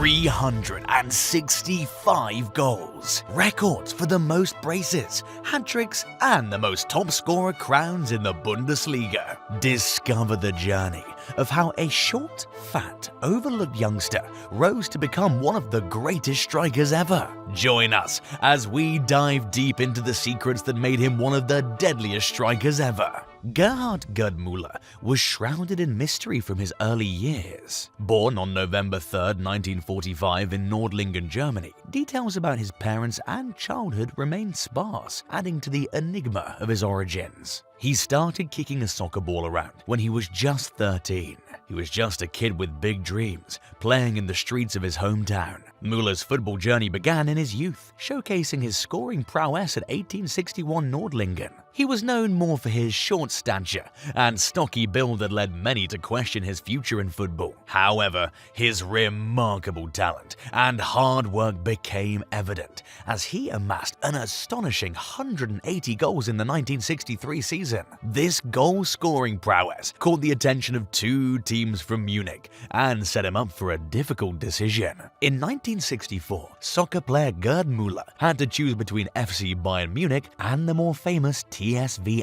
365 goals, records for the most braces, hat-tricks, and the most top scorer crowns in the Bundesliga. Discover the journey of how a short, fat, overlooked youngster rose to become one of the greatest strikers ever. Join us as we dive deep into the secrets that made him one of the deadliest strikers ever. Gerd Muller was shrouded in mystery from his early years. Born on November 3, 1945 in Nordlingen, Germany, details about his parents and childhood remain sparse, adding to the enigma of his origins. He started kicking a soccer ball around when he was just 13. He was just a kid with big dreams, playing in the streets of his hometown. Muller's football journey began in his youth, showcasing his scoring prowess at 1861 Nordlingen. He was known more for his short stature and stocky build that led many to question his future in football. However, his remarkable talent and hard work became evident as he amassed an astonishing 180 goals in the 1963 season. This goal-scoring prowess caught the attention of two teams from Munich and set him up for a difficult decision. In 1964, soccer player Gerd Muller had to choose between FC Bayern Munich and the more famous TSV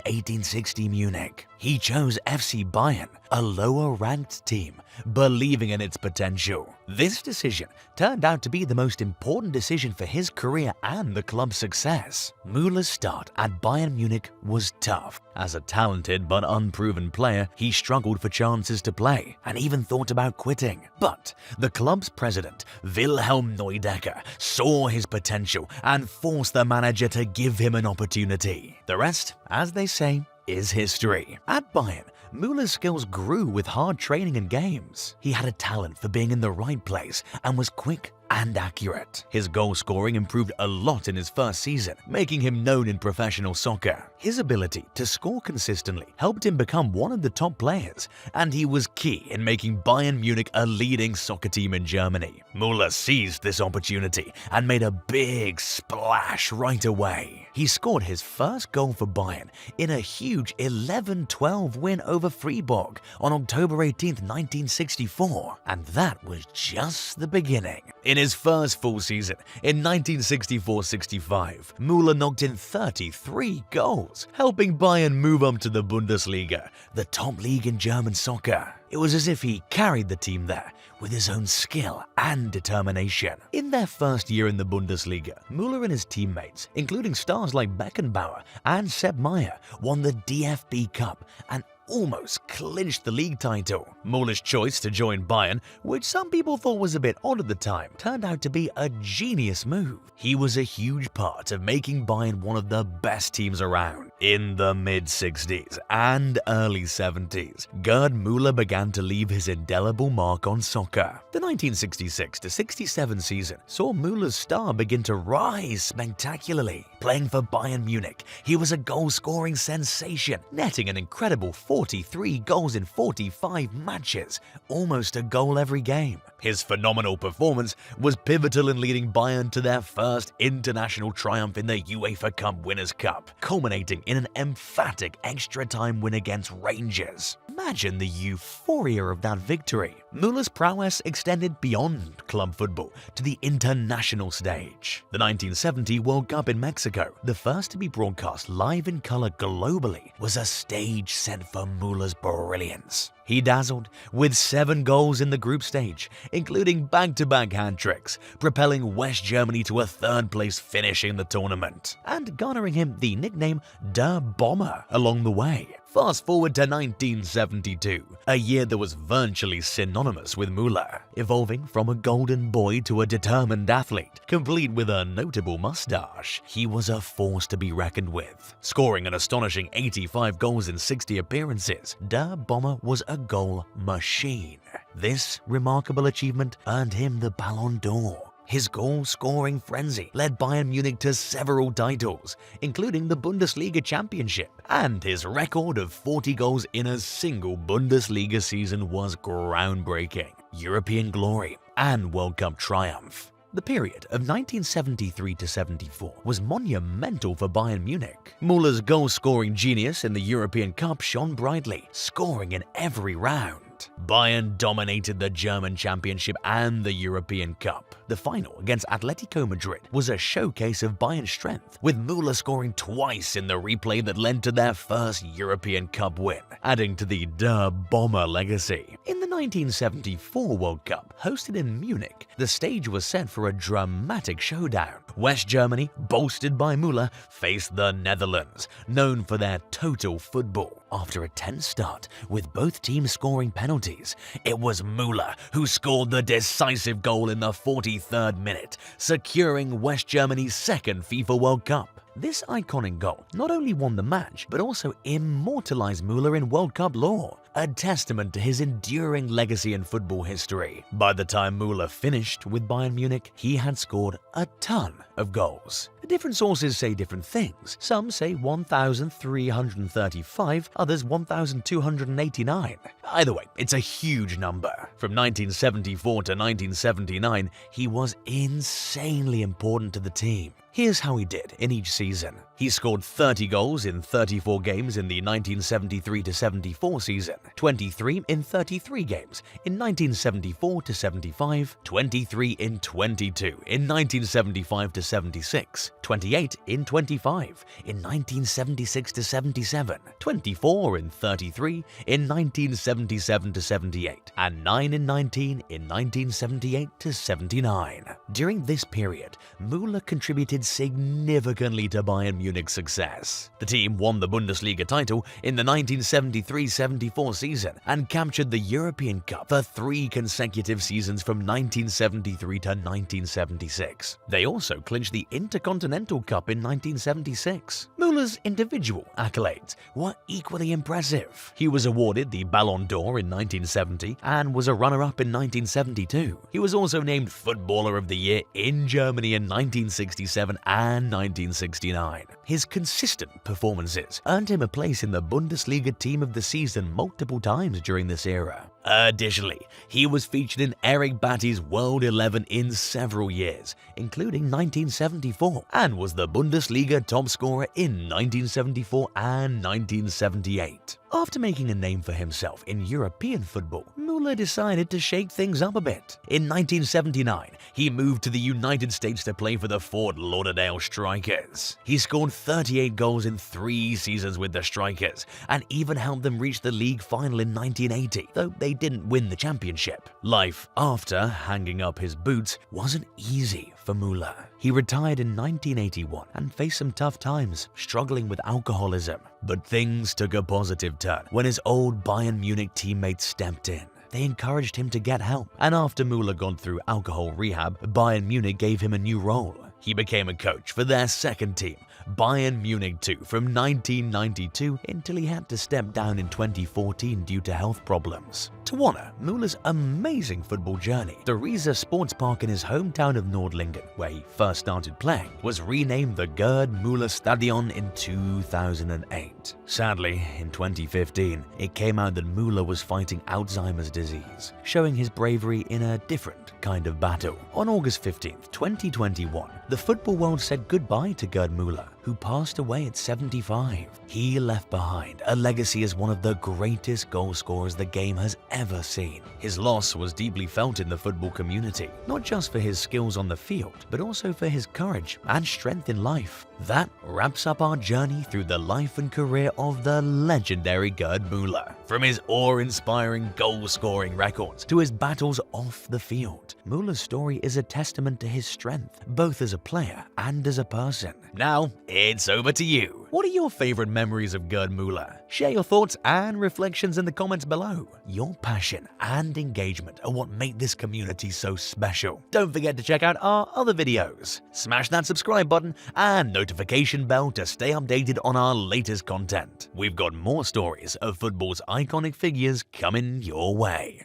1860 Munich. He chose FC Bayern, a lower-ranked team, believing in its potential. This decision turned out to be the most important decision for his career and the club's success. Muller's start at Bayern Munich was tough. As a talented but unproven player, he struggled for chances to play and even thought about quitting. But the club's president, Wilhelm Neudecker, saw his potential and forced the manager to give him an opportunity. The rest, as they say, is history. At Bayern, Muller's skills grew with hard training and games. He had a talent for being in the right place and was quick and accurate. His goal scoring improved a lot in his first season, making him known in professional soccer. His ability to score consistently helped him become one of the top players, and he was key in making Bayern Munich a leading soccer team in Germany. Muller seized this opportunity and made a big splash right away. He scored his first goal for Bayern in a huge 11-12 win over Freiburg on October 18, 1964, and that was just the beginning. In his first full season, in 1964-65, Muller knocked in 33 goals, helping Bayern move up to the Bundesliga, the top league in German soccer. It was as if he carried the team there with his own skill and determination. In their first year in the Bundesliga, Muller and his teammates, including stars like Beckenbauer and Sepp Maier, won the DFB Cup and almost clinched the league title. Muller's choice to join Bayern, which some people thought was a bit odd at the time, turned out to be a genius move. He was a huge part of making Bayern one of the best teams around. In the mid-60s and early 70s, Gerd Muller began to leave his indelible mark on soccer. The 1966-67 season saw Muller's star begin to rise spectacularly. Playing for Bayern Munich, he was a goal-scoring sensation, netting an incredible 43 goals in 45 matches, almost a goal every game. His phenomenal performance was pivotal in leading Bayern to their first international triumph in the UEFA Cup Winners' Cup, culminating in an emphatic extra-time win against Rangers. Imagine the euphoria of that victory. Muller's prowess extended beyond club football to the international stage. The 1970 World Cup in Mexico, the first to be broadcast live in color globally, was a stage set for Muller's brilliance. He dazzled with 7 goals in the group stage, including back-to-back hat-tricks, propelling West Germany to a third-place finish in the tournament, and garnering him the nickname Der Bomber along the way. Fast forward to 1972, a year that was virtually synonymous with Muller, evolving from a golden boy to a determined athlete, complete with a notable mustache. He was a force to be reckoned with. Scoring an astonishing 85 goals in 60 appearances, Der Bomber was a goal machine. This remarkable achievement earned him the Ballon d'Or. His goal-scoring frenzy led Bayern Munich to several titles, including the Bundesliga Championship, and his record of 40 goals in a single Bundesliga season was groundbreaking. European glory and World Cup triumph. The period of 1973-74 was monumental for Bayern Munich. Muller's goal-scoring genius in the European Cup shone brightly, scoring in every round. tournament. Bayern dominated the German Championship and the European Cup. The final against Atletico Madrid was a showcase of Bayern's strength, with Muller scoring twice in the replay that led to their first European Cup win, adding to the Der Bomber legacy. In the 1974 World Cup, hosted in Munich, the stage was set for a dramatic showdown. West Germany, bolstered by Muller, faced the Netherlands, known for their total football. After a tense start, with both teams scoring penalties, it was Muller who scored the decisive goal in the 43rd minute, securing West Germany's second FIFA World Cup. This iconic goal not only won the match, but also immortalized Muller in World Cup lore, a testament to his enduring legacy in football history. By the time Muller finished with Bayern Munich, he had scored a ton of goals. Different sources say different things. Some say 1,335, others 1,289. Either way, it's a huge number. From 1974 to 1979, he was insanely important to the team. Here's how he did in each season. He scored 30 goals in 34 games in the 1973-74 season, 23 in 33 games in 1974-75, 23 in 22 in 1975-76, 28 in 25 in 1976-77, 24 in 33 in 1977-78, and 9 in 19 in 1978-79. During this period, Muller contributed significantly to Bayern Munich's success. The team won the Bundesliga title in the 1973-74 season and captured the European Cup for 3 consecutive seasons from 1973 to 1976. They also clinched the Intercontinental Cup in 1976. Muller's individual accolades were equally impressive. He was awarded the Ballon d'Or in 1970 and was a runner-up in 1972. He was also named Footballer of the Year in Germany in 1967 and 1969. His consistent performances earned him a place in the Bundesliga Team of the Season multiple times during this era. Additionally, he was featured in Eric Batty's World 11 in several years, including 1974, and was the Bundesliga top scorer in 1974 and 1978. After making a name for himself in European football, Muller decided to shake things up a bit. In 1979, he moved to the United States to play for the Fort Lauderdale Strikers. He scored 38 goals in 3 seasons with the Strikers, and even helped them reach the league final in 1980, though they didn't win the championship. Life after hanging up his boots wasn't easy for Muller. He retired in 1981 and faced some tough times, struggling with alcoholism. But things took a positive turn when his old Bayern Munich teammates stepped in. They encouraged him to get help, and after Muller got through alcohol rehab, Bayern Munich gave him a new role. He became a coach for their second team, Bayern Munich 2, from 1992 until he had to step down in 2014 due to health problems. To honor Muller's amazing football journey, the Riesa Sports Park in his hometown of Nordlingen, where he first started playing, was renamed the Gerd Muller Stadion in 2008. Sadly, in 2015, it came out that Muller was fighting Alzheimer's disease, showing his bravery in a different kind of battle. On August 15, 2021, the football world said goodbye to Gerd Muller, who passed away at 75. He left behind a legacy as one of the greatest goal scorers the game has ever seen. His loss was deeply felt in the football community, not just for his skills on the field, but also for his courage and strength in life. That wraps up our journey through the life and career of the legendary Gerd Muller. From his awe-inspiring goal-scoring records to his battles off the field, Muller's story is a testament to his strength, both as a player and as a person. Now, it's over to you. What are your favorite memories of Gerd Muller? Share your thoughts and reflections in the comments below. Your passion and engagement are what make this community so special. Don't forget to check out our other videos. Smash that subscribe button and notification bell to stay updated on our latest content. We've got more stories of football's iconic figures coming your way.